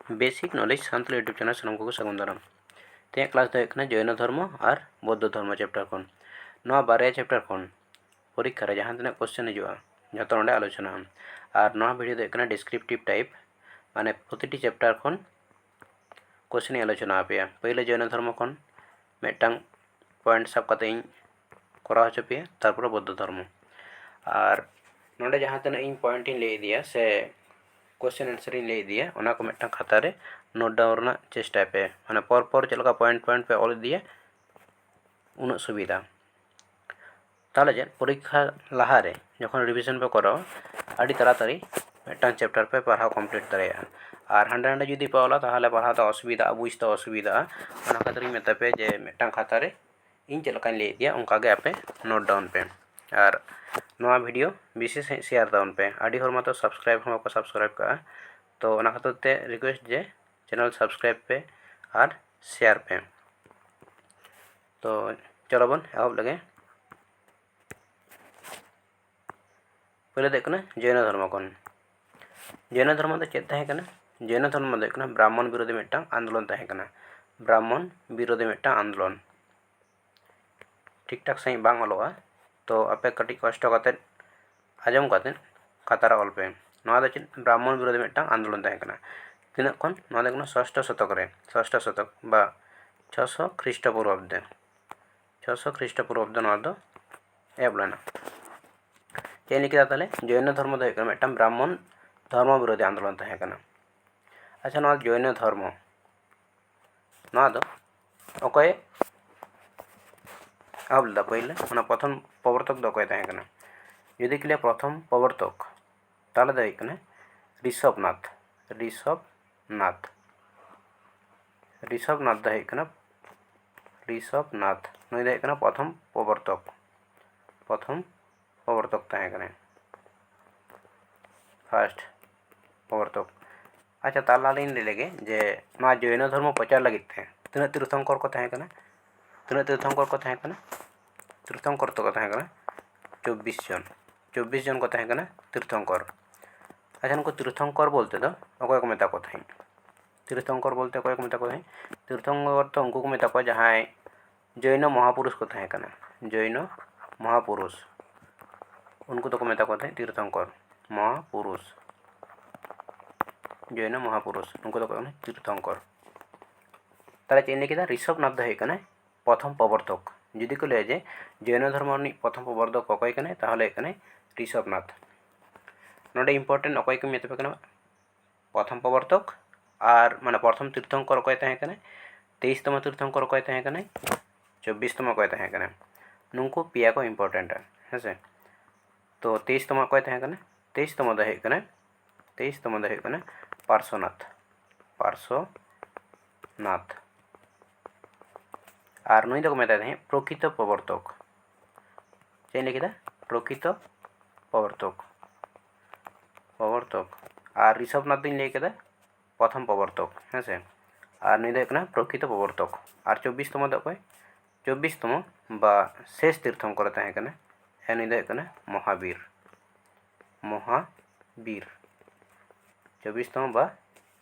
Basic knowledge सान्ताली YouTube channel सामान को सगुन दाराम ते क्लास दो जैन धर्म और बौद्ध धर्म चैप्टर खन बारे चैप्टर खन परीक्षा रे जहां तक क्वेश्चन हिजुआ जो नोडे आलोचना और वीडियो दो डिस्क्रिप्टिव टाइप माने प्रति चैप्टर खन क्वेश्चन आलोचना पे पहले जैन धर्म खन मिदटांग पॉइंट सब कते करा हचो पे तारपर बौद्ध धर्म और नोडे जहां तक इन पॉइंट इन ले दिया से क्वेश्चन आंसर इन ले दिया उना को मिदटांग खाता रे नोट डाउन रना चेष्टा पे माने पर चलका पॉइंट पे ऑल दिए उन सुविधा ताले जे परीक्षा लहा रे जखन रिविजन पे करो आडी ताड़ाताड़ी मिदटांग चैप्टर पे पढ़ाव कमप्लीट दाड़ेया और हांडे हांडे जुदी पावला ताहले पढ़ाव तो असुविधा बुझते असुविधा उना खातिर मेता पे जे मिदटांग खाता रे इन चलका ले दिया उनका गे आपे नोट डाउन पे और नोआ वीडियो विशेष शेयर डाउन पे आडी हर मतो सब्सक्राइब हम को सब्सक्राइब का तो उना खातिर ते रिक्वेस्ट जे चैनल सब्सक्राइब पे और शेयर पे तो चलो बन एहब लगे पहले देखना जैन धर्म कन जैन धर्म दो चेक तहेकना जैन धर्म दो ब्राह्मण विरोधी मिदटांग आंदोलन तहेकना ब्राह्मण विरोधी मिदटांग आंदोलन ठीक ठाक सही बांग ऑलोआ तो आपे कटी कष्ट करते आजम करते खातारा ऑल पे नोआ दो चेक ब्राह्मण विरोधी मिदटांग आंदोलन तहेकना तीना खन नोआ देखना षष्ठ शतक बा 600 ख्रीष्टपूर्वाब्द 600 ख्रीष्टपूर्वाब्द नोआ दो एब लेना चेन लिखा ताले जैन धर्म दो हेकना मिदटांग ब्राह्मण धर्म विरोधी आंदोलन तहेकना अच्छा नोआ जैन धर्म नोआ दो ओकय अब दा पहले ओना प्रथम प्रवर्तक दो ओकय तहेकना यदि क्लियर प्रथम प्रवर्तक ताले दो हेकना ऋषभनाथ दो हेकना ऋषभनाथ नुई दो हेकना प्रथम प्रवर्तक तहेकना फर्स्ट प्रवर्तक अच्छा ताला लाइन ले लेगे जे ना जैन धर्म प्रचार लगित थे तीना तीर्थंकर को तहेकना तीना तीर्थंकर को तहेकना तीर्थंकर तो को तहेकना 24 जन को तहेकना तीर्थंकर अच्छा उनको तीर्थंकर बोलते तो अकय को मेता को थाई तीर्थंकर बोलते अकय को मेता को थाई तीर्थंकर तो उनको को मेता को जहां जैन महापुरुष को तहेकना जैन महापुरुष उनको तो को मेता को थाई तीर्थंकर महापुरुष जैन महापुरुष उनको तो को तीर्थंकर ताले चेन लिखा ऋषभनाथ दो हेकना प्रथम प्रवर्तक जुदी को ले जे जैन धर्म प्रथम प्रवर्तक अकय कने ताहले हेकना ऋषभनाथ नोडे इम्पोर्टेंट अकय को मेता पे प्रथम प्रवर्तक और माने प्रथम तीर्थंकर अकय तहेकना 23तम तीर्थंकर अकय तहेकना 24तम अकय तहेकना नुंको पिया को इम्पोर्टेंट है से तो 23तम अकय तहेकना 23तम दो हेकना पार्श्वनाथ और नुई दो को मेता थे प्रकृत प्रवर्तक चेन लिखा प्रकृत प्रवर्तक और ऋषभनाथ दिन लेके प्रथम प्रवर्तक है से और नुई दो प्रकृत प्रवर्तक और 24तम दो अकय 24तम बा शेष तीर्थंकर तहेकना ए नुई दो महावीर 24तम बा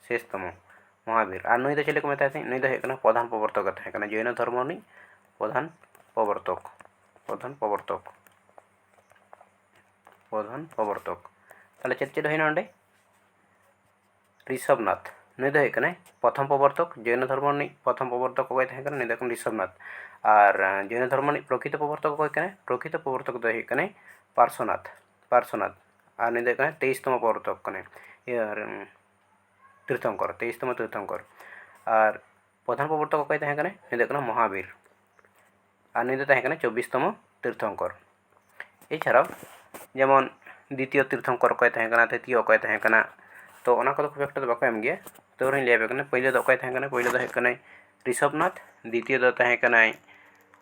शेषतम महावीर और नुई दो चले को मेता नुई दो हेकना प्रधान प्रवर्तक तहेकना जैन धर्म प्रधान प्रवर्तक ताले चेद होइना ओंडे ऋषभनाथ नुई दो हेकना प्रथम प्रवर्तक जैन धर्म प्रथम प्रवर्तक अकय तहेकना नुई दो ऋषभनाथ और जैन धर्म प्रकृत प्रवर्तक अकय कने प्रकृत प्रवर्तक दो हेकना पार्श्वनाथ और नुई दो 23तम प्रवर्तक कने तीर्थंकर 23तम तीर्थंकर और प्रधान प्रवर्तक अकय तहेकना नुई दो महावीर और नुई दो तहेकना 24तम तीर्थंकर एछाड़ाओ जेमन द्वितीय तीर्थंकर अकय तहेकना तृतीय अकय तहेकना तो ओना को खूब एकटा बाको एम गया तो रही ले बेकना पहले दो अकय तहेकना पहले दो हेकना ऋषभनाथ द्वितीय दो तहेकना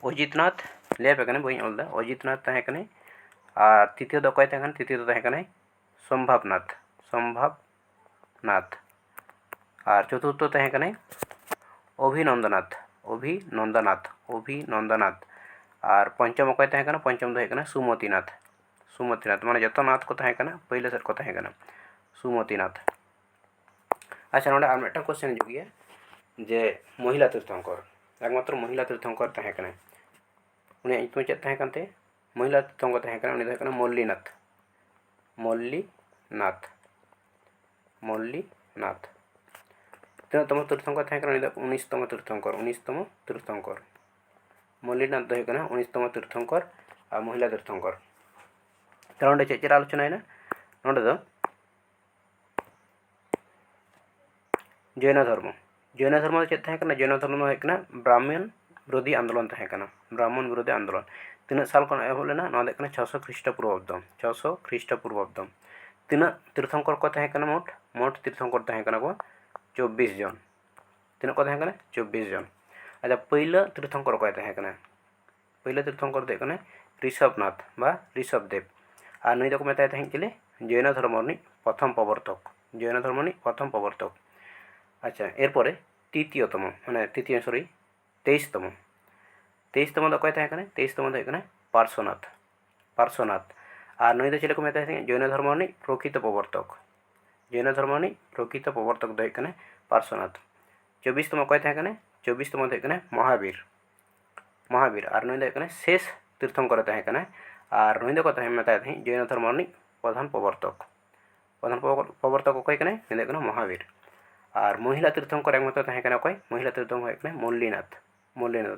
अजितनाथ ले बेकना बई ओलदा अजितनाथ तहेकना और तृतीय दो अकय तहेकना संभवनाथ और चतुर्थ तहेकना अभिनंदनाथ और पंचम अकय तहेकना पंचम दो हेकना सुमतिनाथ माने जतो नाथ को तहेकना पहले सेट को तहेकना सुमतिनाथ अच्छा नोडे आर मिदटां क्वेश्चन हिजुग गया जे महिला तीर्थंकर एकमात्र महिला तीर्थंकर तहें कनाय उनियाग ᱧᱩᱛᱩᱢ चेद तहें कानते महिला तीर्थंकर तहें कना उनि दो कना मल्लीनाथ मल्लीनाथ मल्लीनाथ तीनतम तीर्थंकर तहें कना उनि दो 19तम तीर्थंकर मल्लीनाथ दो कना 19तम तीर्थंकर और महिला तीर्थंकर ताहले नोडे चेद आलोचनायना नोडे दो जैन धर्म चेद तहें कना जैन धर्म दो कना ब्राह्मण विरोधी आंदोलन तहें कना ब्राह्मण विरोधी आंदोलन तीना साल खन एहब लेना 600 ख्रीष्टपूर्वाब्द 600 ख्रीष्टपूर्वाब्द तीना तीर्थंकर को तहें कना मोट तीर्थंकर तहें कना को 24 जन तीना को तहें कना 24 जन अच्छा पहिला तीर्थंकर को तहें कना पहिला तीर्थंकर दो कना ऋषभनाथ बा ऋषभदेव और नुई दो को मेताय तहें चिले जैन धर्म प्रथम प्रवर्तक अच्छा एरपरे तृतीयतम माने तृतीय सॉरी 23तम दो अकय तहें कना 23तम दो कना पार्श्वनाथ और नुई दो चिले को मेताय तहें जैन धर्म प्रकृत प्रवर्तक दो कना पार्श्वनाथ 24तम अकय तहें कना 24तम दो कना महावीर और नुई दो कना शेष तीर्थंकर तहें कना और नुई दो को तहें मेताय तहें जैन धर्म प्रधान प्रवर्तक अकय कना नुई दो कना महावीर और महिला तीर्थंकर एकमात्र तहें कना अकय महिला तीर्थंकर कना मल्लीनाथ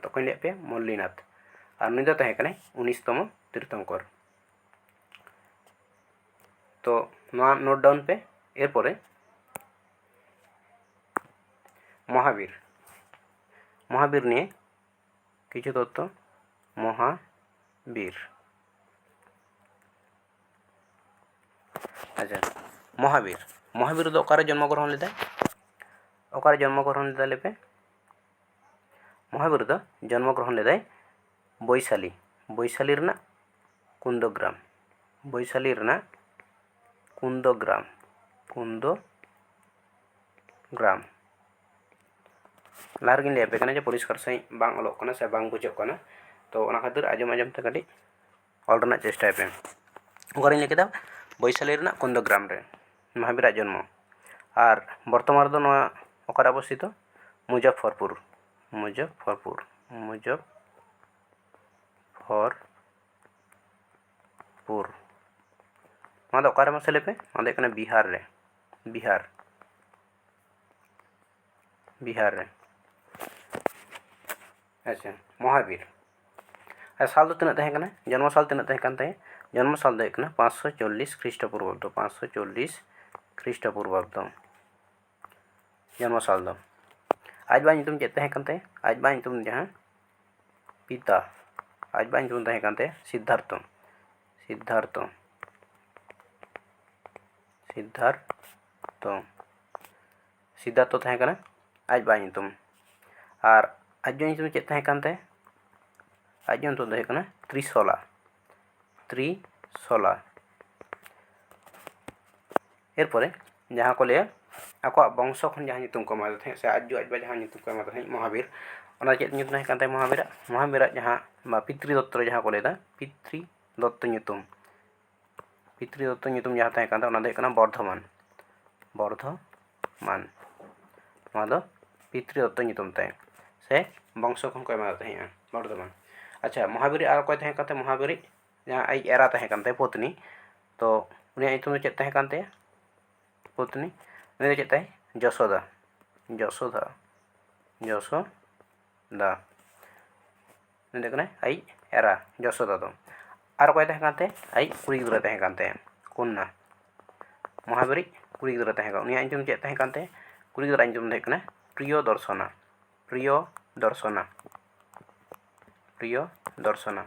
अकय लैप पे मल्लीनाथ और नुई दो तहें कना 19तम तीर्थंकर तो नोट डाउन पे एरपरे महावीर निये किछु तथ्य महावीर अच्छा महावीर दो ओकारे जन्मग्रहण लेदा लेपे महावीर दो जन्मग्रहण लेदाय बैशाली रना कुंदग्राम लारगिन लैपे कना जे परिष्कार सही बांग अलोक कना से बांग बुझोग कना तो ओना खातिर आजम ते कटी ऑल रना चेष्टाय पे ओकारिन लेकेदा बैशाली रना कुंदग्राम रे महावीर जन्म और बर्तमान दो नोआ ओकारे अवस्थित मुजफ्फरपुर दो ओकारे मसे लेपे दो कना बिहार रे अच्छा महावीर साल दो तीना तहें कना जन्म साल तीना तहें कान ताहे जन्म साल दो कना 540 ख्रीष्टपूर्वाब्द जन्म साल दो आज बा ᱧᱩᱛᱩᱢ चेद तहें कान ताहे आज बा ᱧᱩᱛᱩम जहाँ पिता आज बा ᱧᱩᱛᱩम तहें कान ताहे सिद्धार्थ तहें कना आज बा ᱧᱩᱛᱩम और आज ᱧᱩᱛᱩम चेद तहें कान ताहे आज ᱧᱩᱛᱩम दो कना त्रिशला एरपरे जहाँ को लिया आको वंश खन जहाँ ᱧᱩᱛᱩम को एमा थे से आज जहाँ ᱧᱩᱛᱩम को एमा थे महावीर ओना चेद ᱧᱩᱛᱩम तहें कान ताहे महावीर जहाँ पितृदत्त जहाँ को लेदा पितृदत्त ᱧᱩᱛᱩम जहाँ तहें कान ताहे ओना दो कना बर्धमान नोआ दो पितृदत्त ᱧᱩᱛᱩम ताहे से वंश खन को एमा थे बर्धमान अच्छा महावीर और अकय तहें कान ताहे महावीर जहाँ आई एरा तहें कान ताहे पत्नी तो उनियाग ᱧᱩᱛᱩम दो चेद तहें कान ताहे पत्नी उनि दो चेद ताहे यशोदा उनि दो कना आई एरा यशोदा दो और अकय तहें कान ताहे आई कुड़ी गिद्रा तहें कान ताहे कन्या महावीर कुड़ी गिद्रा तहें कान उनियाग ᱧᱩᱛᱩम चेद तहें कान ताहे कुड़ी गिद्रा ᱧᱩᱛᱩम दो कना प्रियदर्शना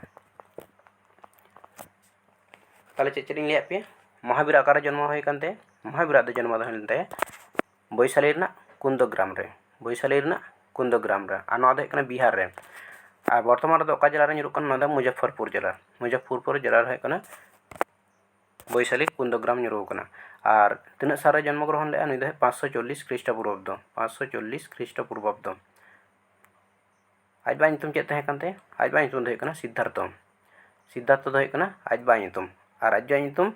ताहले चेद इन लैप पे महावीर आकारे जन्म होय कान ताहे महावीर दो जन्म दो होय ताहे बैशाली रना कुंदग्राम रे और नोआ दो कना बिहार रे और बर्तमान दो जिला रे ᱧᱩᱨᱩᱜ कना मुजफ्फरपुर जिला रे कना बैशाली कुंदग्राम ᱧᱩᱨᱩᱜ कना और तीना साल रे जन्मग्रहण लेआ नुई दो 540 ख्रीष्टपूर्वाब्द आज बा ᱧᱩᱛᱩम चेद तहें कान ताहे आज बा ᱧᱩᱛᱩम दो कना सिद्धार्थ दो कना आज बा ᱧᱩᱛᱩम और आज ᱧᱩᱛᱩम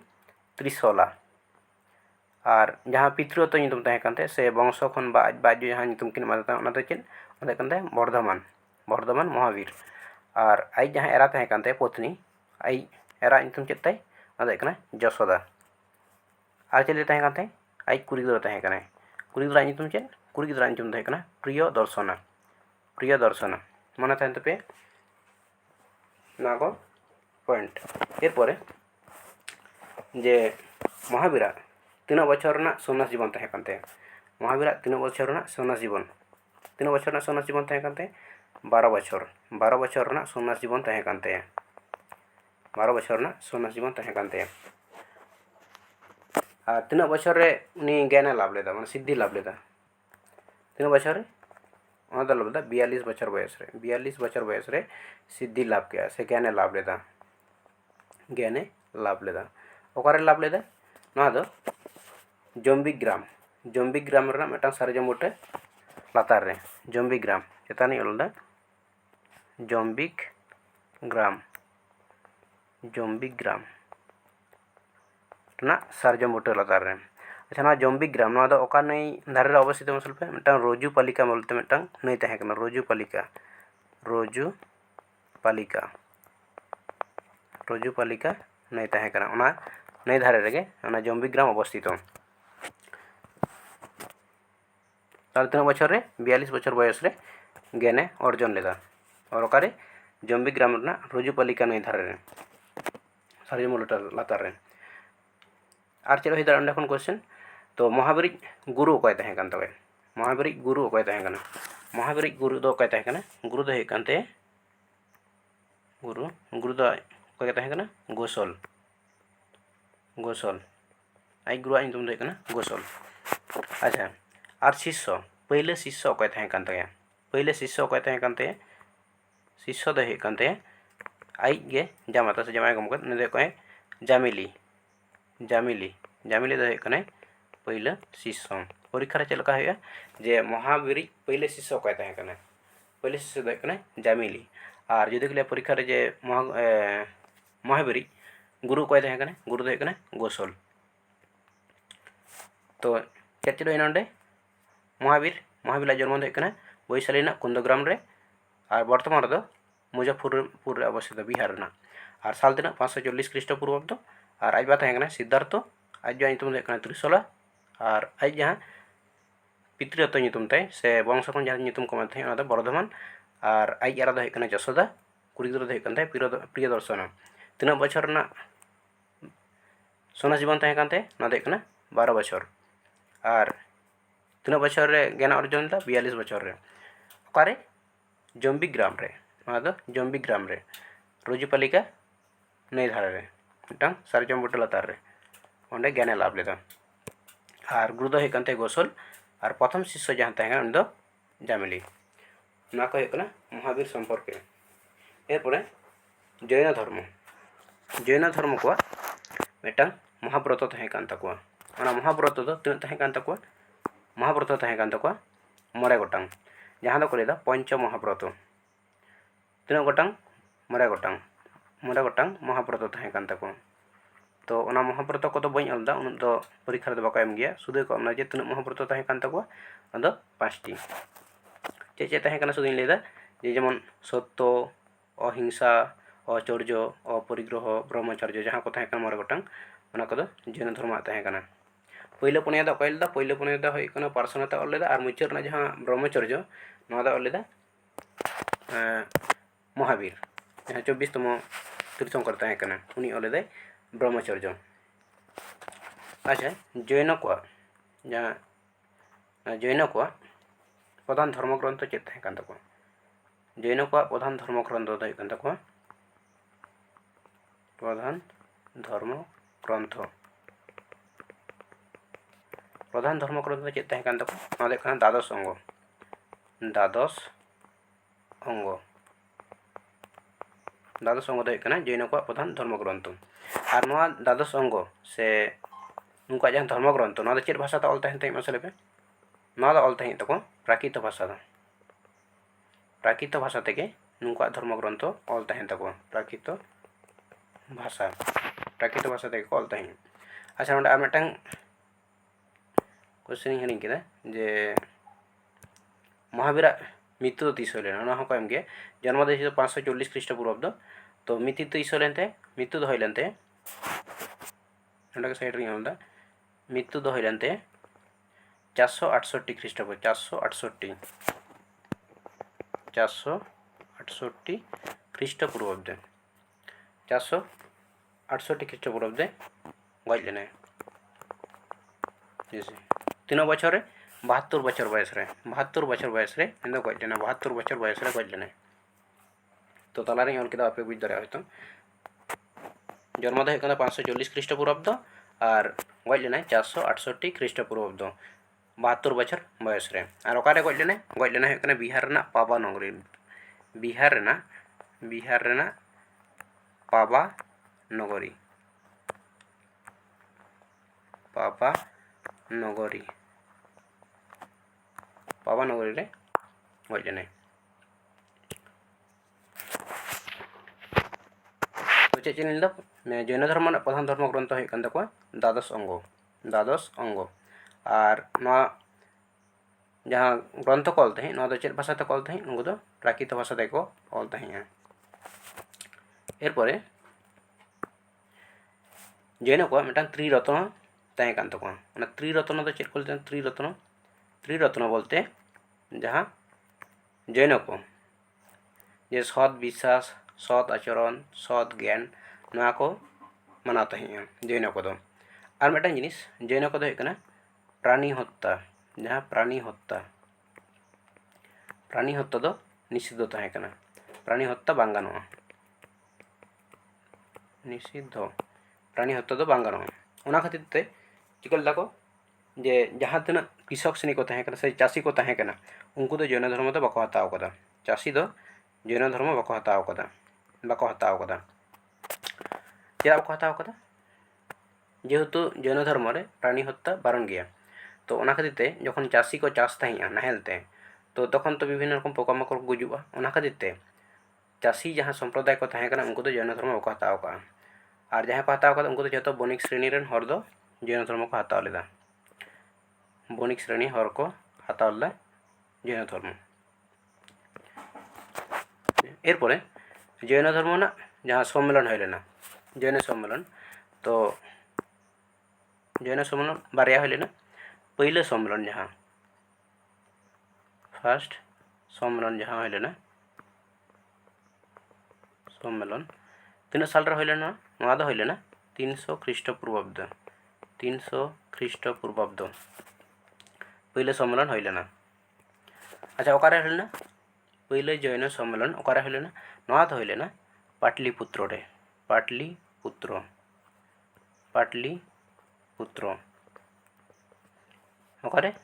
त्रिशला और जहाँ पितृत्व ᱧᱩᱛᱩᱢ तहें कानते से वंश खन बा बाजू जहाँ ᱧᱩᱛᱩम किन एमादे ताहें ओना दो चेद ओना दो कानते बर्धमान बर्धमान महावीर और आई जहाँ एरा तहें कानते पत्नी आई एरा ᱧᱩᱛᱩम चेद ताई ओना दो काना यशोदा और चेद तहें कानते आई कुड़ी गिद्रा तहें काना कुड़ी गिद्रा ᱧᱩᱛᱩम चेद कुड़ी गिद्रा ᱧᱩᱛᱩम तहें काना प्रिय दर्शना मने तहें तपे ना को पॉइंट एरपरे जे महावीरा तीना बछर ना सन्यास जीवन तहें कानते महावीरा तीना बछर ना सन्यास जीवन तीना बछर ना सन्यास जीवन तहें कानते 12 बछर ना सन्यास जीवन तहें कानते 12 बछर ना सन्यास जीवन तहें कानते और तीना बछर रे उनी ज्ञान लाभ लेदा माने सिद्धि लाभ लेदा तीना बछर रे ओना दो लाभ लेदा 42 बछर बयस रे सिद्धि लाभ के से ज्ञान लाभ लेदा ओकारे लाभ लेदा ना दो जम्बिक ग्राम रना मेटा सार्वजम बुटे लातार रे जम्बिक ग्राम चेतानी ओलदा जम्बिक ग्राम ना सार्वजम बुटे लातार रे अच्छा ना जम्बिक ग्राम ना दो ओका नई धारे रे अवस्थित मसल पे मेटा रोजू पालिका बोलते मेटा नई तहें काना रोजू पालिका नई तहें काना ओना नई धारे रेगे ओना जम्बिक ग्राम अवस्थित तार तीन बछर रे 42 बछर बयस रे ज्ञाने अर्जन लेदा और ओकारे जम्बिक ग्राम रना रोजू पालिका नई धारे रे सार्वजम लातार रे और चलो हिदार अंडे खन क्वेश्चन तो महावीर गुरु अकय तहें कान तबे महावीर गुरु अकय तहें काना महावीर गुरु दो अकय तहें काना गुरु दो हे कानते गुरु दो अकय तहें काना गोसल आई गुरु ᱧᱩᱛᱩᱢ दो काना गोसल अच्छा और शिष्य पहले शिष्य अकय तहें कान ताया पहले शिष्य अकय तहें कानते शिष्य दो हे कानते आई गे जामाता से जमाय गमकत ने दो कय जामिली दो हे काना पहले शिष्य परीक्षा रे चलका है जे महावीर पहले शिष्य अकय तहें काना पहले शिष्य दो हे काना जामिली और जुदी के परीक्षा रे जे महावीर गुरु अकय तहें काना गुरु दो हे काना गोसल तो चेद चलो नोंडे महावीर जन्म दो है वैशाली कुंदग्राम रे और बर्तमान रे मुजफ्फरपुर रे अवस्थित बिहार रे और साल तना 540 ख्रीष्टपूर्वाब्द और आज बात है सिद्धार्थ आज जो ᱧᱩᱛᱩᱢ दो त्रिशला और आज जहाँ पितृत्व ᱧᱩᱛᱩᱢ तय से वंश खन जहाँ ᱧᱩᱛᱩम को मत है बर्धमान और आज एरा दो है यशोदा कुड़ी गिद्रा दो है प्रिय दर्शन तीना बछर ना सन्यास जीवन तहें कानते ना दो 12 बछर और तीना बछर रे ज्ञान अर्जन दा 42 बछर रे ओकारे जम्बिक ग्राम रे ना दो जम्बिक ग्राम रे रोजूपालिका नई धारे रे मिटांग सार्वजम बुटे लातार रे ओंडे ज्ञान लाभ लेदा और गुरु दो हे कानते गोसल और प्रथम शिष्य जहाँ तहें उन दो जामिली ना को हे काना महावीर संपर्के एरपरे जैन धर्म को मिटांग महाव्रत तहें कान ताकुआ ओना महाव्रत दो तीन तहें कान ताकुआ महाव्रत तहें कान ताकुआ 9 गोटांग जहाँ दो को लेदा पंच महाव्रत तीन गोटांग 9 गोटांग महाव्रत तहें कान ताकुआ तो ओना महाव्रत को बई अलदा उन दो परीक्षा रे बाको एम गया सुदे को जे तीन महाव्रत तहें कान ताकुआ अदो 5टी चे तहें काना सुदे लेदा जे जेमन सत्य अहिंसा अचर्य अपरिग्रह ब्रह्मचर्य जहाँ को तहें कान 9 गोटांग ओना को जैन धर्म तहें काना पहले पुनिया दो कइलदा पहले पुनिया दो होय कना पार्सनता ओलेदा और मुचार ना जहाँ ब्रह्मचर्य नवा दो ओलेदा महावीर जहाँ 24तम तीर्थंकर तहें काना उनी ओलेदा ब्रह्मचर्य अच्छा जैन को जहाँ प्रधान धर्मग्रंथ चेद तहें कान ताको जैन को प्रधान धर्मग्रंथ दो होय कान ताको प्रधान धर्मग्रंथ चेद तहें कान ताको ना दो काना द्वादश अंग दो काना जैन को प्रधान धर्मग्रंथ और नवा द्वादश अंग से उनका जहाँ धर्मग्रंथ ना चेद भाषा ते ऑल तहें तई मसले पे ना दो ऑल तहें ताको प्राकृत भाषा तेगे नुका धर्मग्रंथ ऑल तहें ताको प्राकृत भाषा तेगे ऑल तहें अच्छा नोंडे आर मिटांग क्वेश्चन हिड़ी के जे महावीर मृत्यु तीस होना को एम गए जन्म दे 540 ख्रीष्टपूर्वाब्द तो मृत्यु तीस होते मृत्यु दो होते साइड रे मृत्यु दो होते 468 ख्रीष्टपूर्व 468 ख्रीष्टपूर्वाब्दे 468 ख्रीष्टपूर्वाब्दे गज लेना तीनों बचर 72 बचर बयस रे 72 बचर बयस रे गज लेना 72 बचर बयस रे गज लेना तो तलारे ऑल के बुझ दाड़ा हयतो जन्म दो 540 ख्रीष्टपूर्वाब्द और गज लेना 468 ख्रीष्टपूर्वाब्द 72 बचर बयस रे और ओकारे गज लेना बिहार रेना पाबा नगरी बिहार रेना पाबा नगरी रे गज लेना तो चेक जैन धर्म प्रधान धर्म ग्रंथ हो द्वादश अंग और जहाँ ग्रंथ को ऑल तहें चेक भाषा ते ऑल तहें उनको प्राकृत भाषा ते को ऑल तहें एरपरे जैन को मिटान त्रिरत्न तहें कान तको त्रिरत्न तो चेक को त्रिरत्न बोलते जहाँ जैन को जे सद विश्वास सद आचरण सद ज्ञान ना को माना तहें जैन को और मिटान जिनिस जैन को प्राणी हत्या जहाँ प्राणी हत्या दो निषिद्ध तहें प्राणी हत्या बांग गानोआ निषिद्ध प्राणी हत्या दो बांग गानोआ ओना खातिर ते चिकल दाको जे जहाँ तना कृषक श्रेणी को तहें से चाषी को तहें उनको तो जैन धर्म तो बाको हताव कदा चाषी दो जैन धर्म बाको हताव कदा चेदा बाको हताव कदा जेहेतु जैन धर्म रे प्राणी हत्या बारण गया तो ओना खातिर ते जखन चाषी को चाष तहें नाहेल ते तो तखन तो विभिन्न रकम पोकामाकड़ को गुजुआ ओना खातिर ते चाषी जहाँ संप्रदाय को तहें उनको तो जैन धर्म बाको हताव का और जहाँ को हताव कदा उनको तो जो बणिक श्रेणी रेन हर दो जैन धर्म को हताव लेदा बणिक श्रेणी हर को हताव लेदा जैन धर्म एरपरे जैन धर्म ना जहाँ सम्मेलन हो लेना जैन सम्मेलन तो जैन सम्मेलन बारिया हो लेना पहले सम्मेलन जहाँ फर्स्ट सम्मेलन जहाँ हो लेना सम्मेलन तीन साल रे हो लेना 300 ख्रीष्टपूर्वाब्द 300 ख्रीष्टपूर्वाब्द पहले सम्मेलन हो लेना अच्छा ओकारे हो लेना पहले जैन सम्मेलन ओकारे हो लेना हो लेना पाटलिपुत्र रे पाटलिपुत्र ओकारे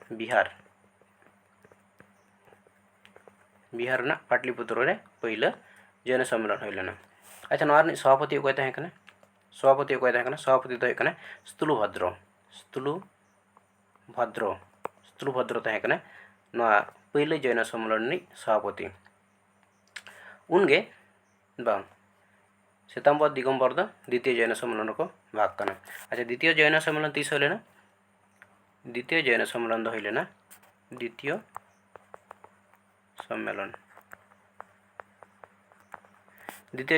बिहार ना पाटलिपुत्र रे पहले जैन सम्मेलन हो लेना अच्छा नवा सभापति को तहें सभापति तो स्तुलभद्र तहें पहले जैन सम्मेलन सभापति उनगे बांग श्वेतांबर दिगंबर दो द्वितीय जैन सम्मेलन को भाग करना अच्छा द्वितीय जैन सम्मेलन तीस हो लेना द्वितीय जैन सम्मेलन हो लेना द्वितीय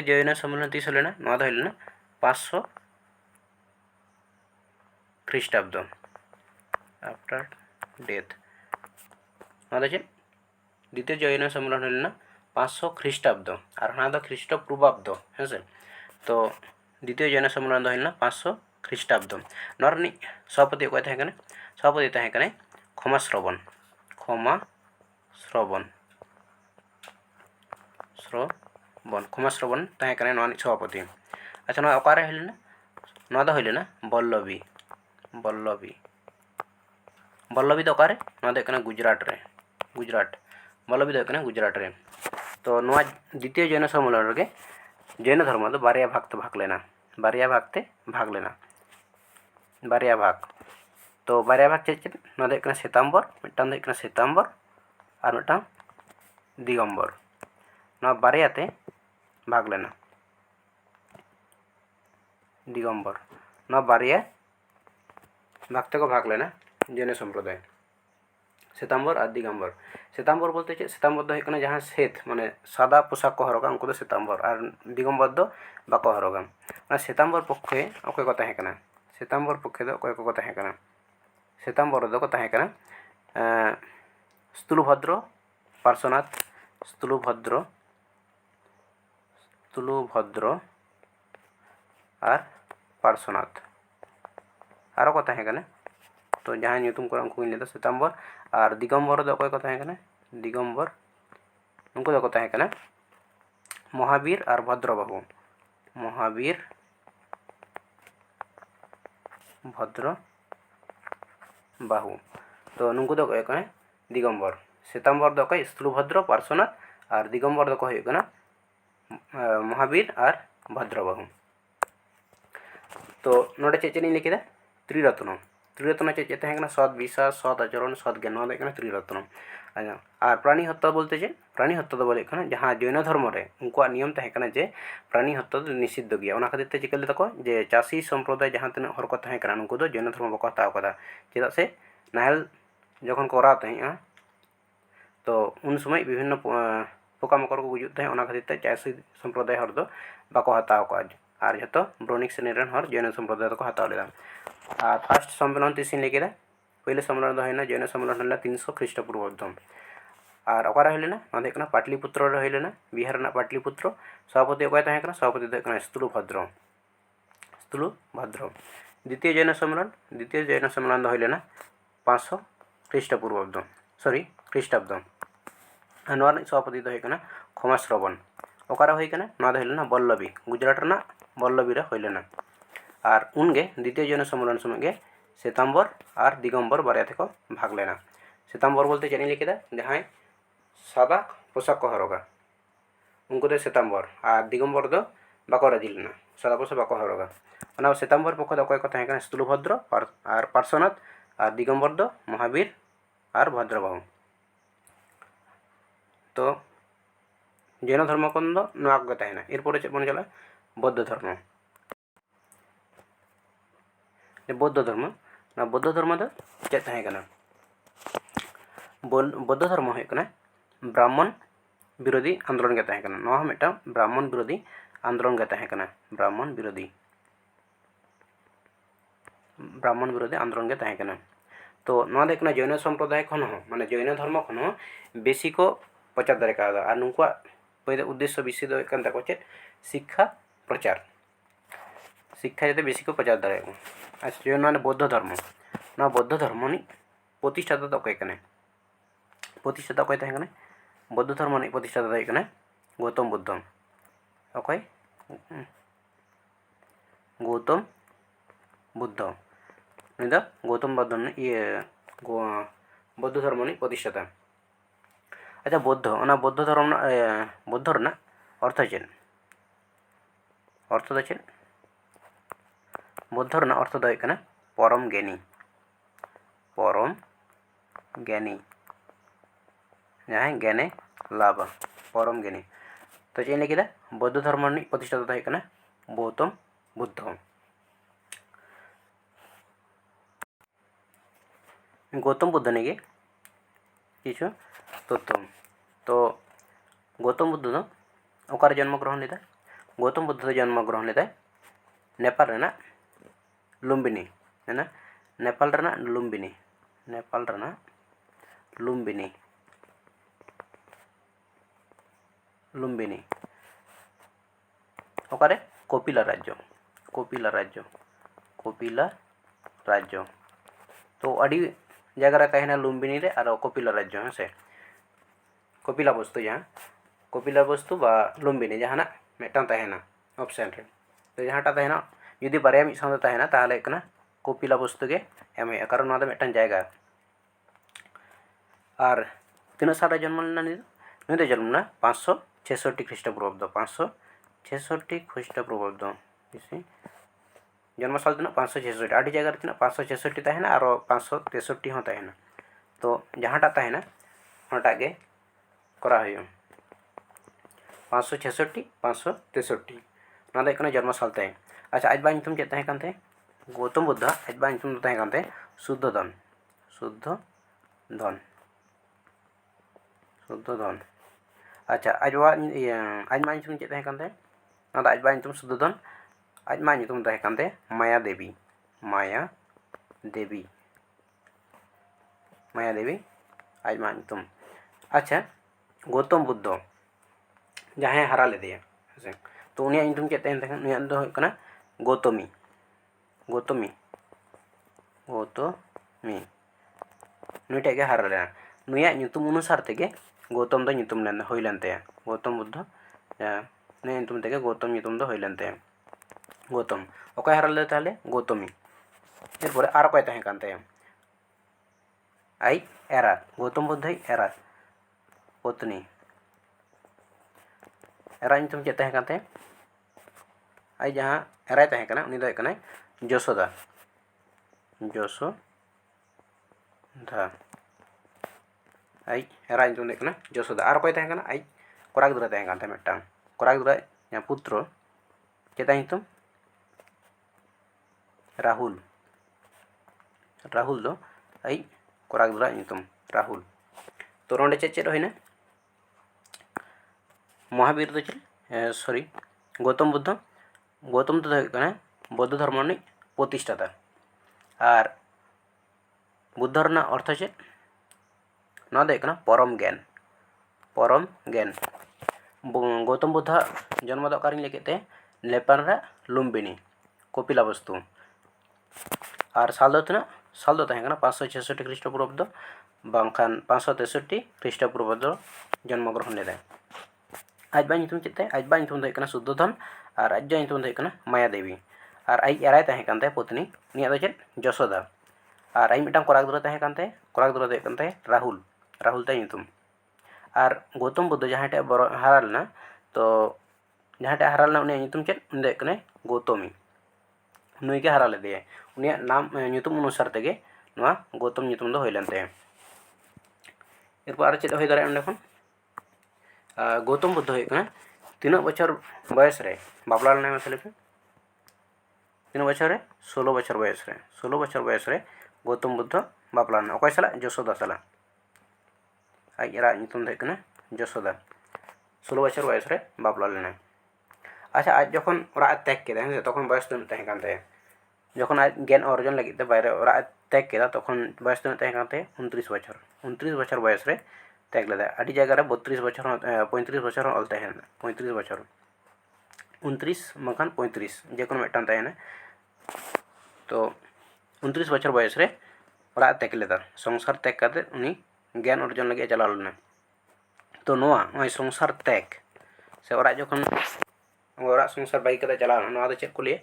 जैन सम्मेलन तीस हो लेना हो लेना 500 ख्रीष्टाब्द आफ्टर डेथ द्वितीय जैन सम्मेलन हो लेना 500 ख्रीष्टाब्द और हाँ ख्रीष्टपूर्वाब्द है से तो द्वितीय जैन सम्मेलन हो लेना 500 ख्रीष्टाब्द नरनी सभापति को सभापति तहें क्षमा श्रवण तहें सभापति अच्छा ना ओकारे हो लेना बल्लभी बल्लभी तो ओकारे गुजरात बल्लभी तो गुजरात रे तो द्वितीय जैन सम्मेलन रे जैन धर्म तो बारिया भाग लेना बारिया भाग तो बारिया भाग चेक श्वेतांबर मिटान श्वेतांबर और मिटान दिगंबर बारिया ते भाग लेना दिगंबर बारिया भाग ते को भाग लेना जैन सम्प्रदाय श्वेताम्बर और दिगम्बर श्वेताम्बर बोलते चेक श्वेताम्बर दो होना जहाँ श्वेत माने सादा पोशाक को हरगा उनको श्वेताम्बर और दिगम्बर दो बाको हरगा श्वेताम्बर पक्षे अकय को ताहें कना श्वेताम्बर पक्षे दो अकय को ताहें कना श्वेताम्बर दो को ताहें कना स्थूलभद्र पार्श्वनाथ स्थूलभद्र और पार्श्वनाथ आरो को ताहें कना तो जहाँ ᱧᱩᱛᱩᱢ को उनको लेदा श्वेताम्बर और दिगम्बर दो अकय को ताहें कना दिगम्बर उनको दो को ताहें कना महावीर और भद्रबाहु महावीर भद्रबाहु तो नुनको दो अकय कना दिगम्बर श्वेताम्बर दो अकय स्थूलभद्र पार्श्वनाथ और दिगम्बर दो को हुई कना महावीर और भद्रबाहु तो नोडे चेक चेक लिखा त्रिरत्न त्रिरत्न चेक तहना सद विश्वास सद आचरण सद ज्ञान त्रिरत्न और प्राणी हत्या बोलते चे प्राणी हत्या दो बोले जहाँ जैन धर्म रे उनको नियम तहना जे प्राणी हत्या दो निषिद्ध गया खातिर ते चिका लेदा को जे चाषी सम्प्रदाय जहाँ तीन हर को तहना उनको दो जैन धर्म बाको हताव कदा चेदा से नाहेल जखन कराव तहें तो उन समय विभिन्न पोकामकर को गुजुत तहें खातिर ते चाषी सम्प्रदाय हर दो बाको हताव का और जो ब्रोनिक श्रेणी हर जैन सम्प्रदाय को हताव लेदा और फार्स्ट सम्मेलन तीस लेकिन पहले सम्मेलन दो होना जैन सम्मेलन 300 ख्रीष्टपूर्वाब्द और अकारे होना पाटलिपुत्र होना बिहार पाटलिपुत्र सभापति अकय तहें सभापति दो स्थूलभद्र स्थूलभद्र द्वितीय जैन सम्मेलन दो होना 500 ख्रीष्टपूर्वाब्द सॉरी ख्रीष्टाब्द सभापति दो होना क्षमाश्रवण अकारे होना बल्लभी गुजरात बल्लभी होना और उनगे द्वितीय जैन सम्मेलन समय श्वेताम्बर और दिगम्बर बारे को भाग लेना श्वेताम्बर बोलते चेक लिखा जहाँ सादा पोशाक को हरगा उनको दो श्वेताम्बर और दिगम्बर दो बाको राजी लेना सादा पोशाक बाको हरगा श्वेताम्बर पक्ष दो अकय को तहें स्थूलभद्र और पार्श्वनाथ और दिगम्बर दो महावीर और भद्रबाहु तो जैन धर्म खन दो नवा तहेना एरपर चेक बन चला बौद्ध धर्म बौद्ध धर्म दो चेक तहें बौद्ध धर्म होना ब्राह्मण विरोधी आंदोलन के तहें ब्राह्मण विरोधी आंदोलन के तहें ब्राह्मण विरोधी आंदोलन के तहें तो जैन सम्प्रदाय खन माने जैन धर्म खन बेसी को प्रचार दाड़े का और नुकुआ पहले उद्देश्य बेसी दो चेक शिक्षा प्रचार शिक्षा जाते बेसी को प्रचार दाड़े अच्छा जो बौद्ध धर्म प्रतिष्ठाता तो अकय प्रतिष्ठाता अकय तहें बौद्ध धर्म प्रतिष्ठाता गौतम बुद्ध अकय गौतम बुद्ध गौतम बुद्ध ये बौद्ध धर्म प्रतिष्ठाता अच्छा बौद्ध धर्म अर्थ चेक अर्थ दो चेक बौद्ध अर्थ दो परम ज्ञानी जहाँ ज्ञाने लाभ परम ज्ञानी तो चेक लिखा बौद्ध धर्म प्रतिष्ठाता तो गौतम बुद्ध गौतम बुद्ध ने किछु तथ्य तो गौतम बुद्ध दो अकारे जन्म ग्रहण लेदा गौतम बुद्ध दो जन्म ग्रहण लेदा नेपाल रेना लुम्बिनी है ना नेपाल रेना लुम्बिनी अकारे कपिला राज्य तो अड़ी जगह तहना लुम्बिनी रे और कपिला राज्य हाँ से कपिला वस्तु जहाँ कपिला वस्तु बा लुम्बिनी जहाँ मिट्टन तहना ऑप्शन रे तो जहाँ तहना जुदी बारे मिद साथ तहना ताहले कपिला वस्तु के एम कारण ना मिट्टन जगह और तीन साल जन्म लेना नुई जन्म 566 ख्रीष्टपूर्वाब्द 566 ख्रीष्टपूर्वाब्द जन्म साल तीन 566 आठ जगह तीन 566 तहना और 563 हाँ तहना तो जहाँ तहना वहाँ गे करा 566 563 ना दो जन्म साल तय अच्छा आज बा चेक तहें गौतम बुद्ध आज बा तहें शुद्धोधन शुद्ध धन अच्छा आज बाबा आज मा ᱧᱩᱛᱩᱢ ᱪᱮᱫ ᱛᱟᱦᱮᱸ ᱠᱟᱱ ᱛᱟᱭᱟ ᱚᱱᱟ ᱫᱚ ᱟᱡ ᱵᱟᱵᱟ ᱧᱩᱛᱩᱢ ᱥᱩᱫᱷᱚ ᱫᱷᱚᱱ ᱟᱡ ᱢᱟ ᱧᱩᱛᱩᱢ ᱛᱟᱦᱮᱸ ᱠᱟᱱ ᱛᱟᱭᱟ माया देवी आज मा ᱧᱩᱛᱩम अच्छा गौतम बुद्ध जहाँ हरा लेदेया तो उनिया ᱧᱩᱛᱩम चेद तहन तहन उनिया दो हुयुग कना गौतमी नुईटा गे हरा लेना नुया ᱧᱩᱛᱩम अनुसार तेगे गौतम दो ᱧᱩᱛᱩम लेन हुई लेन तया गौतम बुद्ध नुया ᱧᱩᱛᱩम तेगे गौतम ᱧᱩᱛᱩम दो हुई लेन तया गौतम ओकाय हरा ले ताहले गौतमी एरपर आर अकय तहन कान तया आई एरा गौतम बुद्ध एरा पत्नी एरा ᱧᱩᱛᱩम चेद तहन कान तया आई जहाँ एराय तहन काना उनी दो हुयुग कनाय यशोदा आई एरा ᱧᱩᱛᱩम दो हुयुग कना यशोदा आर अकय तहन काना आई कोड़ा गिद्रा तहन कान तया मिदटांग कोड़ा गिद्रा जहाँ पुत्र चेद ताय ᱧᱩᱛᱩम राहुल दो आई कोड़ा गिद्रा ᱧᱩᱛᱩम राहुल तो नोंडे चेद चेद हुयना महावीर दो चेद सॉरी गौतम बुद्ध दो हुयुग कना बौद्ध धर्म रनिज प्रतिष्ठाता और बुद्ध रना अर्थ चेद ना दो हुयुग कना परम ज्ञान गौतम बुद्ध जन्म दो अकारिñ लैकेद ते नेपाल लुम्बिनी कपिलावस्तु और साल दो तहन कना 566 ख्रीष्टपूर्वाब्द बांखान 563 ख्रीष्टपूर्वाब्द जन्म ग्रहण लेदा आज बा ᱧᱩᱛᱩम चेद ताय आज बा ᱧᱩᱛᱩम दो हुयुग कना शुद्धोधन और आज ᱧᱩᱛुम दो हुयुग कना माया देवी और आई एराय तहन कान ताय पत्नी उनिया दो चेद यशोदा और आई मिदटांग कोड़ा गिद्रा तहन कान ताय कोड़ा गिद्रा दो हुयुग कन ताय राहुल ताय ᱧᱩᱛᱩम और गौतम बुद्ध जहाँ हरा लेना तो जहाँ हरा लेना उनिया ᱧᱩᱛᱩम चेद उनी दो हुयुग कनाय गौतमी नुई के हरा लेदेया उनिया नाम ᱧᱩᱛᱩम अनुसार तेगे नोआ गौतम ᱧᱩᱛᱩम दो हुई लेन ताया एरपर आर चेद हुई दाड़ेया ओंडे खन गौतम बुद्ध हुयुग कना तीना बछर बयस रे बापला लेनाय मसे लेपे तीना बछर रे 16 बछर बयस रे गौतम बुद्ध बापला लेना अकय साला यशोदा साला आज एरा ᱧᱩᱛᱩम दो हुयुग कना यशोदा 16 बछर बयस रे बापला लेना अच्छा आज जखन ओरा त्याग केदा हें तखन बयस तीना तहन कान ताया जखन आज ज्ञान अर्जन लगित ते बायरे ओरा त्याग केदा तखन बयस तीना तहन कान ताया 29 बछर बयस रे त्याग लेदा आडी जायगा रे 32 बछर 35 बछर ऑल तहन 35 बछर 29 मकान 35 जेकोनो मिदटां तहन तो 29 बछर बयस रे ओरा त्याग लेदा संसार त्याग काते उनी ज्ञान अर्जन लगे चला लेना तो नोआ संसार त्याग से ओरा जखन ओरा संसार बाई कते चला नोआ दो चेद को लिया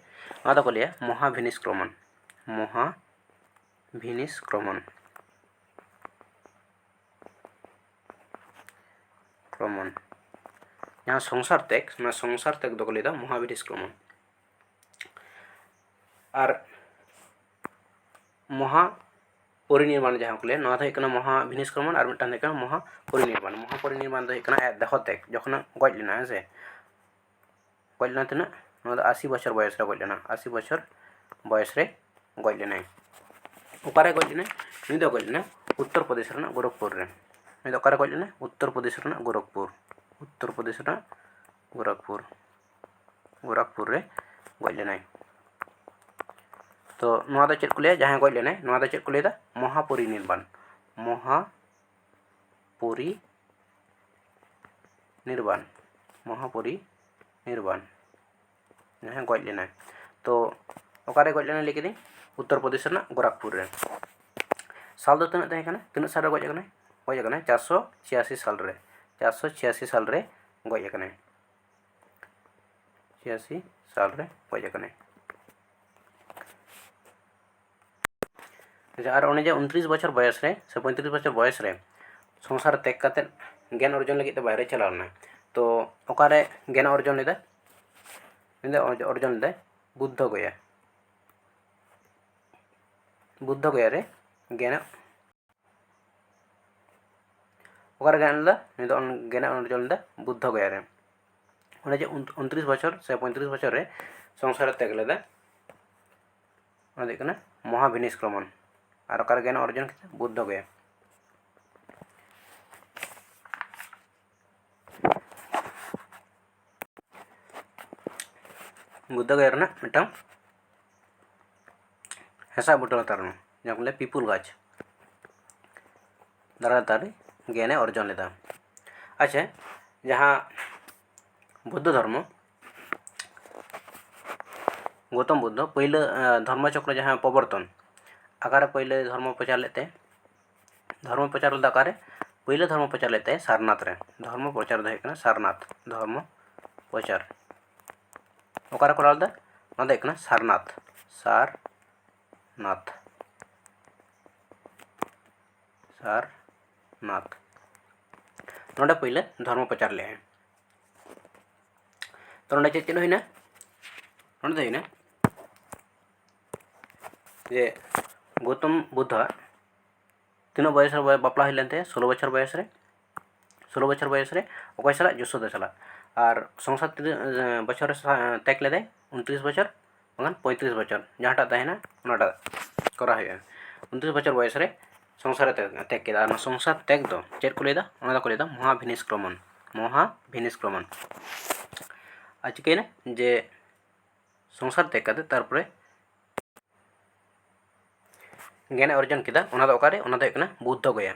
नोआ दो को लिया महाभिनिष्क्रमण यहाँ संसार त्याग दो को लिया महाभिनिष्क्रमण और महापरिनिर्वाण जहाँ को लिया नोआ दो हुयुग कना महाभिनिष्क्रमण और मिदटां हुयुग कना महापरिनिर्वाण दो हुयुग कना देहत्याग जखन गज लेना हें से गज लेना तीना 80 बछर बयस रे गज लेना 80 बछर बयस रे गज लेना ओकारे गज लेना नुई दो गज लेना उत्तर प्रदेश रना गोरखपुर रे नुई दो ओकारे गज लेना उत्तर प्रदेश रना गोरखपुर रे गज लेना तो नोआ दो चेद को लिया जहाँ गज लेना नोआ दो चेद को लिया महापरिनिर्वाण जहाँ गज लेना तो ओकारे गज लेना लिखे दी उत्तर प्रदेश रना गोरखपुर रे साल दो तीना साल रे गज कना 486 साल रे 486 साल रे गज कना 86 साल रे गज कना और उन्हें 29 बछर बयस रे से 35 बछर बयस रे संसार त्याग काते ज्ञान अर्जन लगे ते बाहरे चला लेना तो ओकारे ज्ञान अर्जन लेदा बुद्ध गया रे ज्ञान ओकारे ज्ञान अर्जन लेदा बुद्ध गया रे उन्हें 29 बछर से 35 बछर रे संसार त्याग लेदा महाभिनिष्क्रमण और ओकारे ज्ञान अर्जन किया बुद्ध गया। बुद्ध गया रना मिटांग हेसा बुटा लातार जहाँ को पिपुल गाछ दारा तारे ज्ञाने अर्जन लेदा। अच्छा जहाँ बुद्ध धर्म गौतम बुद्ध पहले धर्मचक्र जहाँ प्रवर्तन आकारे पहले धर्म प्रचार लेते धर्म प्रचार आकारे पहले धर्म प्रचार लेते सारनाथ रे धर्म प्रचार दो सारनाथ धर्म प्रचार ओकारे को लादा सारनाथ सारनाथ सारनाथ नोडे पहले धर्म प्रचार ले तो नोडे चेक होना नोडे होना जे गौतम बुद्ध तीनों बयस बापला हुई लेनते 16 बछर बयस रे 16 बछर बयस रे अकय साला यशोदा साला और संसार 3 बछर त्याग लेदे 29 बछर बांगान 35 बछर जहाँटा तहना उनाटा करा हुआ 29 बछर बयस रे संसार त्याग केदा और संसार त्याग दो चेक को लेदा उना को लेदा महाभिनिष्क्रमण और चिकेना जे संसार त्याग करते तारपरे ज्ञान अर्जन किया बुद्ध गया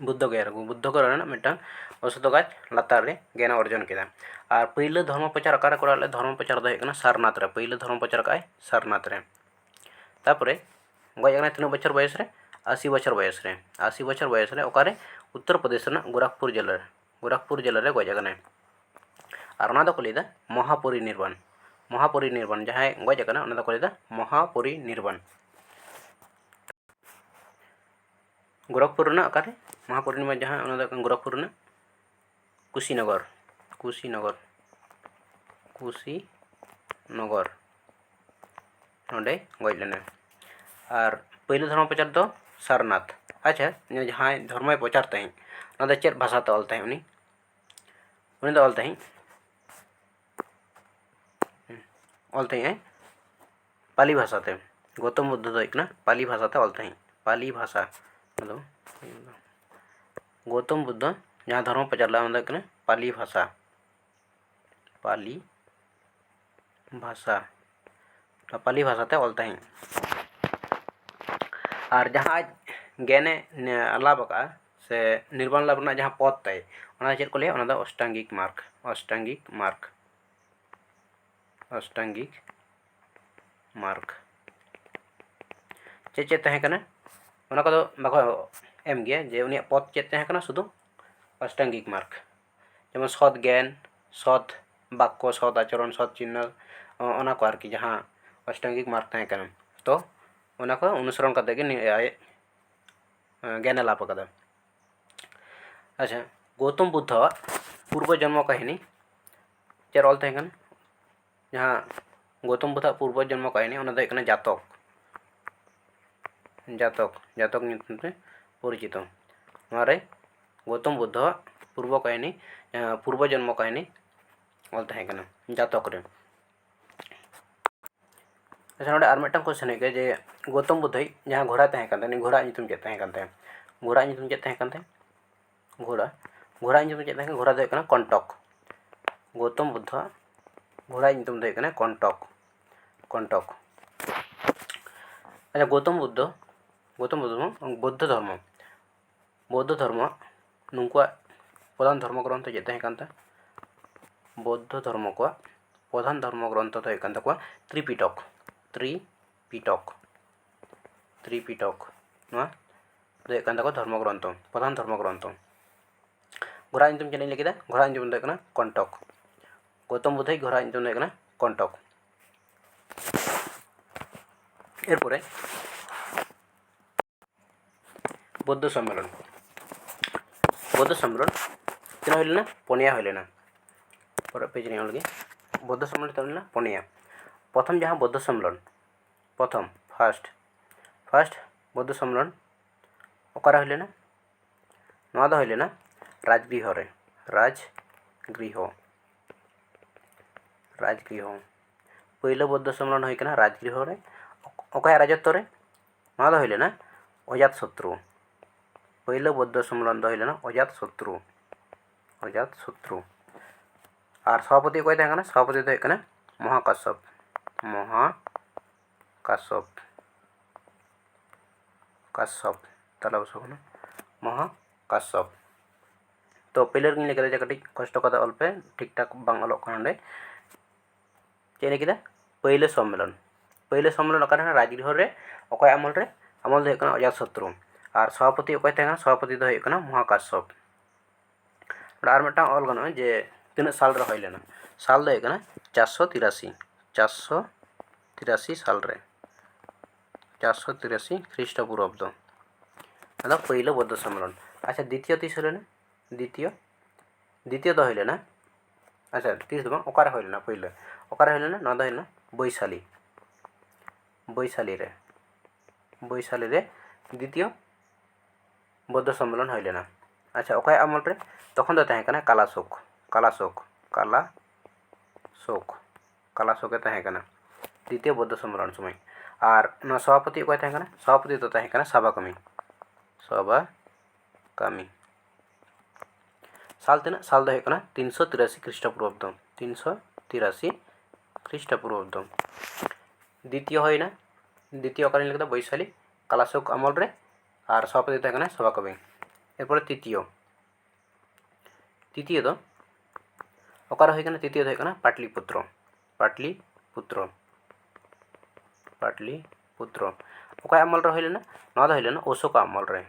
बुद्ध गया मिटांग औषध गाछ लातार रे ज्ञान अर्जन किया और पहले धर्म प्रचार अकारे करा धर्म प्रचार दो सारनाथ रे पहले धर्म प्रचार का सारनाथ रे तारपरे गज तीन बछर बयस रे 80 बछर बयस रे 80 बछर बयस रे अकारे उत्तर प्रदेश गोरखपुर जिले रे गज और उना को लेदा महापरिनिर्वाण जहाँ गज उना को लेदा महापरिनिर्वाण गोरखपुर अकारे महापरिनिर्वाण जहाँ उना गोरखपुर कुशीनगर नोडे गज लेना और पहले धर्म प्रचार दो सारनाथ। अच्छा जहाँ धर्म प्रचार तहें उना चेक भाषा ते ऑल तहें उनी ऑल तहें पाली भाषा ते गौतम बुद्ध दो पाली भाषा ते ऑल तहें पाली भाषा गौतम बुद्ध जहाँ धर्म प्रचार ला पाली भाषा ते ऑल तहें और जहाँ ज्ञाने लाभ का से निर्वाण लाभ जहाँ पद तय चेक को लिया अष्टांगिक मार्ग चे चे तहें बाको एम गया जे उनी पद चे तहें शुधु अष्टांगिक मार्ग जेमन सद ज्ञान सद वाक्य सद आचरण सद चिन्ह ओना को आरकी जहाँ अष्टांगिक मार्ग तहें तो उना को अनुसरण करते ज्ञान लाभ कदा। अच्छा गौतम बुद्ध पूर्व जन्म कहानी चार ऑल तहें जहाँ गौतम बुद्ध पूर्व जन्म कहानी जातक परिचित गौतम बुद्ध पूर्व जन्म कहानी ऑल तहें जातक रे। अच्छा नोडे और मिटन क्वेश्चन है जे गौतम बुद्ध जहाँ घोड़ा तहें घोड़ा नीतुम चेक तहें घोड़ा नीतुम चेक तहें घोड़ा नीतुम चेक तहें घोड़ा दो कंटक गौतम बुद्ध घोड़ा नीतुम दो कंटक। अच्छा गौतम बुद्ध बौद्ध धर्म नुकुआ प्रधान धर्म ग्रंथ चेक तहें बौद्ध धर्म को प्रधान धर्म ग्रंथ तो त्रिपिटक धर्म ग्रंथ प्रधान धर्म ग्रंथ घोड़ा नीतुम चेक लिखा घोड़ा नीतुम दो कंटक गौतम बुद्ध घोड़ा नीतुम दो कंटक। एरपरे बौद्ध सम्मेलन तीन हुई पनिया हुई पर पेज नहीं लगे बौद्ध सम्मेलन तीन पनिया प्रथम जहाँ बौद्ध सम्मेलन प्रथम फास्ट बौद्ध सम्मेलन अकारे हुई हुई राजगृह पहले बौद्ध सम्मेलन हुई राजगृह रे अकाय राजत्व रे नवा दो हइलेना अजातशत्रु पहले बौद्ध सम्मेलन दो हइलेना अजातशत्रु अजातशत्रु और सभापति कोई तहकना सभापति दो हइकना महाकाश्यप महाकाश्यप काश्यप ताला बसना महाकाश्यप तो पहले गिन लिखा जा कटी कष्ट कदा अल पे ठीक ठाक बांग अलग खाने चेक लिखा पहले सम्मेलन अकारे राजगृह रे अकय अमल दो हइकना अजातशत्रु और सभापति अकय तहकना सभापति दो हइकना महाकाश्यप और मिदटांग अल गानोआ जे तीना साल रे हई लेना साल दो हइकना 483 साल रे 483 ख्रीष्टपूर्वाब्द अदा पहले बौद्ध सम्मेलन। अच्छा द्वितीय तीस हइलेना द्वितीय दो हइलेना अच्छा तीस दो ओकारे हइलेना पहले ओकारे हइलेना नवा दो हइलेना बैशाली रे द्वितीय बौद्ध सम्मेलन हइलेना। अच्छा ओकाय अमल रे तखन दो तहकना कालाशोक तहकना द्वितीय बौद्ध सम्मेलन समय और सभापति अकय तहकना सभापति दो तहकना सभाकर्मी साल तीना साल दो हइकना 383 ख्रीष्टपूर्वाब्द 383 ख्रीष्टपूर्वाब्द द्वितीय हइना द्वितीय अकारे लिखा बैशाली कालाशोक अमल रे और सभापति तहकना सभाकवि एरपर तृतीय दो अकारे हइकना तृतीय दो हइकना पाटलिपुत्र अकय अमल रे हइलेना नवा दो हइलेना अशोक अमल रे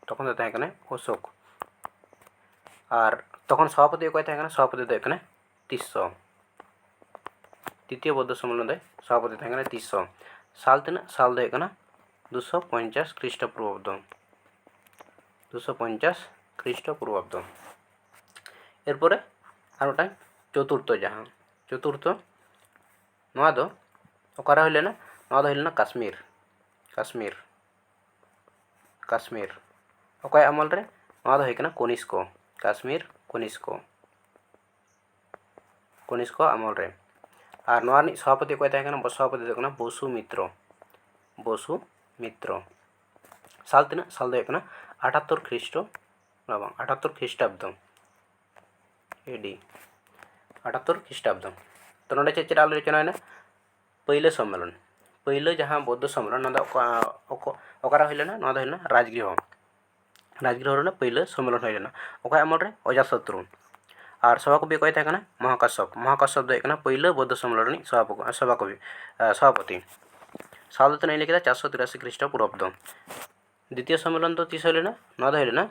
तखन दो तहकना अशोक और तखन सभापति अकय तहकना सभापति दो हइकना 300 तृतीय बौद्ध सम्मेलन दो सभापति तहकना 300 साल तीना साल दो हइकना 250 ख्रीष्टपूर्वाब्द 250 ख्रीष्टपूर्वाब्द एरपर और मिदटांग चतुर्थ नवा दो अकारे हइलेना नवा दो हइलेना काश्मीर अकय अमल रे नवा दो हइकना कनिष्क अमल रे और नवा नि सभापति अकय तहकना सभापति दो हइकना बसुमित्र साल तीना साल दो हइकना 78 ख्रीष्टाब्द एडी 78 ख्रीष्टाब्द तो नोडे चेक आलोचना है पहले सम्मेलन पहले जहाँ बौद्ध सम्मेलन अकारा हइलेना नवा दो हइलेना राजगृह रे पहले सम्मेलन हइलेना अकय अमल रे अजातशत्रु और सभाकवि अकय तहकना महाकाश्यप दो हइकना पहले बौद्ध सम्मेलन रि सभापति साल दो तीना लिखा 483 ख्रीष्टपूर्वाब्द द्वितीय सम्मेलन तो तीस हइलेना नवा दो हइलेना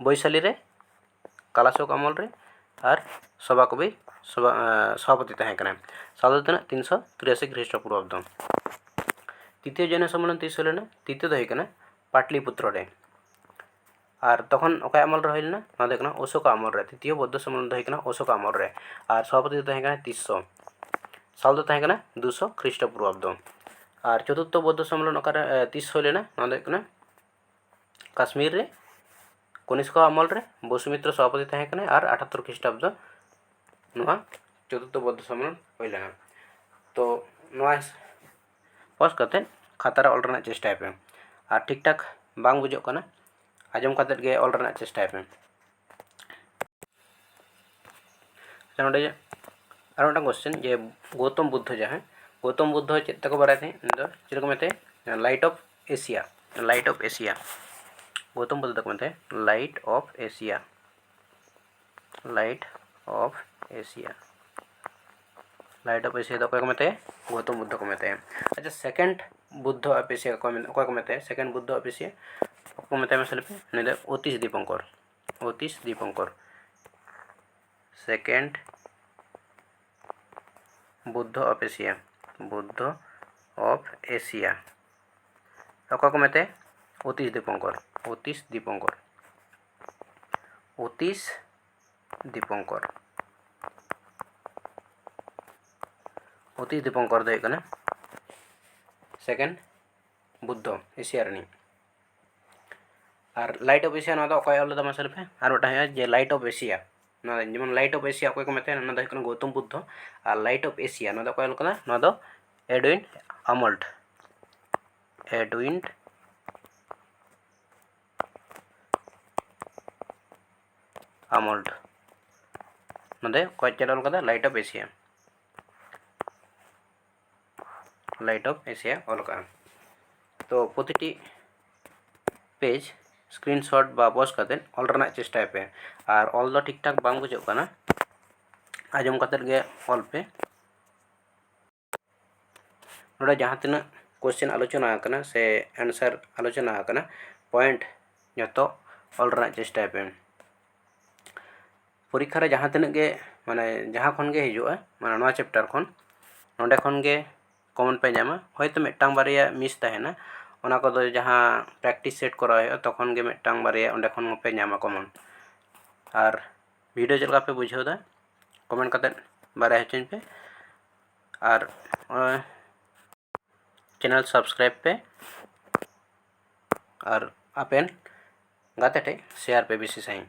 बैशाली रे कालाशोक अमल रे और सभाकवि सभापति तहकना साल दो तीना 383 ख्रीष्टपूर्वाब्द तृतीय जैन सम्मेलन तीस हइलेना तृतीय दो हइकना पाटलिपुत्र रे और तखन अकय अमल रे हइलेना नवा दो हइकना अशोक अमल रे तृतीय बौद्ध सम्मेलन दो हइकना अशोक अमल रे और सभापति दो तहकना 300 साल दो तहकना 200 ख्रीष्टपूर्वाब्द और चतुर्थ बौद्ध सम्मेलन अकारे 30 हइलेना नवा दो हइकना काश्मीर रे कनिष्क अमल रे बसुमित्र सभापति तहकना और 78 ख्रीष्टाब्द नवा चतुर्थ बौद्ध सम्मेलन हइलेना। तो नवा पॉज करते खाता रे ऑल रना चेष्टा पे और ठीक ठाक बांग बुझो कना आजम करते गे ऑल रना चेष्टा पे नोडे और मिदटांग क्वेश्चन जे गौतम बुद्ध जहाँ गौतम बुद्ध चेक तक बारे थे चेक को मेते light of Asia Gautam Buddha तक मेते लाइट ऑफ एशिया तो को मेते गौतम बुद्ध को मेते। अच्छा सेकंड बुद्ध ऑफ एशिया को मेते सेकंड बुद्ध ऑफ एशिया को मेते सेल्फे नहीं Atish Dipankar second Buddha of Asia को मेते अतीश दीपंकर दो हइकना सेकंड बुद्ध एशिया रनी और लाइट ऑफ एशिया ना अकय ऑल दा सेल्फे और मिदटांग जे लाइट ऑफ एशिया ना जेमन लाइट ऑफ एशिया अकय को मेते ना दो हइकना गौतम बुद्ध और लाइट ऑफ एशिया ना अकय ऑल कना ना दो एडविन एडविन आमोल्ड नोडे कोई चैनल का लाइट ऑफ एशिया ऑल का तो प्रतिटी पेज स्क्रीनशॉट बा पॉज करते ऑल रना चेष्टा पे और ऑल दो ठीक ठाक बांग बुझो कना आजम करते गे ऑल पे नोडे जहां तना क्वेश्चन आलोचना करना से आंसर आलोचना करना पॉइंट जो ऑल रना चेष्टा पे परीक्षा रे जहां तना गे माने जहां खन गे हिजुआ माने नोआ चैप्टर खन नोडे खन गे कॉमन पे जामा होयतो मिदटांग बारिया मिस तहेना ओना को दो जहां प्रैक्टिस सेट करा है तखन गे मिदटांग बारिया ओंडे खन पे जामा कॉमन और वीडियो चलका पे बुझाव दा कमेंट करते बारे हचन पे और चैनल सब्सक्राइब पे और आपेन गाते शेयर पे बेसि सही।